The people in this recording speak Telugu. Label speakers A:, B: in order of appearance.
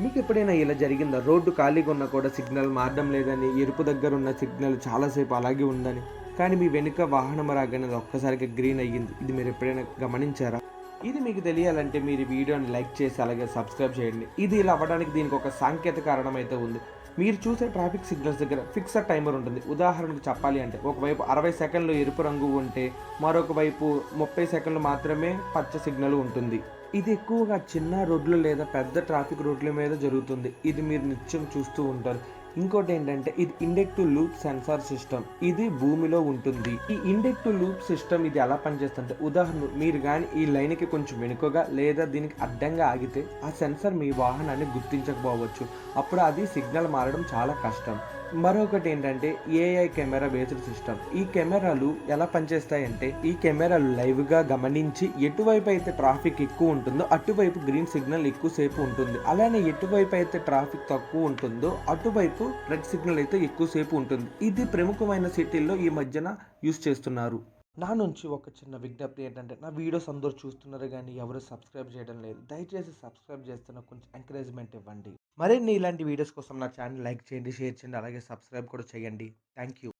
A: మీకెప్పుడైనా ఇలా జరిగిందా? రోడ్డు ఖాళీగా ఉన్నా కూడా సిగ్నల్ మారడం లేదని, ఎరుపు దగ్గరున్న సిగ్నల్ చాలా సేపు అలాగే ఉందని, కానీ మీ వెనుక వాహనం రాగానే అది ఒక్కసారిగా గ్రీన్ అయ్యింది. ఇది మీరెప్పుడైనా గమనించారా? ఇది మీకు తెలియాలంటే మీరు ఈ వీడియోని లైక్ చేసి, అలాగే సబ్స్క్రైబ్ చేయండి. ఇది ఇలా అవ్వడానికి దీనికి ఒక సాంకేతిక కారణం అయితే ఉంది. మీరు చూసే ట్రాఫిక్ సిగ్నల్స్ దగ్గర ఫిక్స్డ్ టైమర్ ఉంటుంది. ఉదాహరణకు చెప్పాలి అంటే, ఒకవైపు 60 సెకన్లు ఎరుపు రంగు ఉంటే, మరొక వైపు 30 సెకన్లు మాత్రమే పచ్చ సిగ్నల్ ఉంటుంది. ఇది ఎక్కువగా చిన్న రోడ్లు లేదా పెద్ద ట్రాఫిక్ రోడ్ల మీద జరుగుతుంది. ఇది మీరు నిత్యం చూస్తూ ఉంటారు. ఇంకోటేంటంటే ఇది ఇండక్టివ్ లూప్ సెన్సార్ సిస్టమ్. ఇది భూమిలో ఉంటుంది. ఈ ఇండక్టివ్ లూప్ సిస్టమ్ ఇది ఎలా పనిచేస్తుందంటే, ఉదాహరణకు మీరు గాని ఈ లైన్‌కి కొంచెం వెనుకగా లేదా దీనికి అడ్డంగా ఆగితే ఆ సెన్సార్ మీ వాహనాన్ని గుర్తించకపోవచ్చు. అప్పుడు అది సిగ్నల్ మారడం చాలా కష్టం. మరొకటేంటంటే ఏఐ కెమెరా బేస్డ్ సిస్టమ్. ఈ కెమెరాలు ఎలా పనిచేస్తాయంటే, ఈ కెమెరాలు లైవ్‌గా గమనించి ఎటువైపు అయితే ట్రాఫిక్ ఎక్కువ ఉంటుందో అటువైపు గ్రీన్ సిగ్నల్ ఎక్కువ సేపు ఉంటుంది. అలానే ఎటువైపు అయితే ట్రాఫిక్ తక్కువ ఉంటుందో అటువైపు రెడ్ సిగ్నల్ అయితే ఎక్కువ సేపు ఉంటుంది. ఇది ప్రముఖమైన సిటీల్లో ఈ మధ్యన యూజ్ చేస్తున్నారు. నా నుంచి ఒక చిన్న విజ్ఞప్తి ఏంటంటే, నా వీడియోస్ అందరూ చూస్తున్నారు గానీ ఎవరు సబ్స్క్రైబ్ చేయడం లేదు. దయచేసి సబ్స్క్రైబ్ చేస్తే నాకు కొంచెం ఎంకరేజ్‌మెంట్ ఇవ్వండి. మరిన్ని ఇలాంటి వీడియోస్ కోసం నా ఛానల్ లైక్ చేయండి, షేర్ చేయండి, అలాగే సబ్స్క్రైబ్ కూడా చేయండి. Thank you.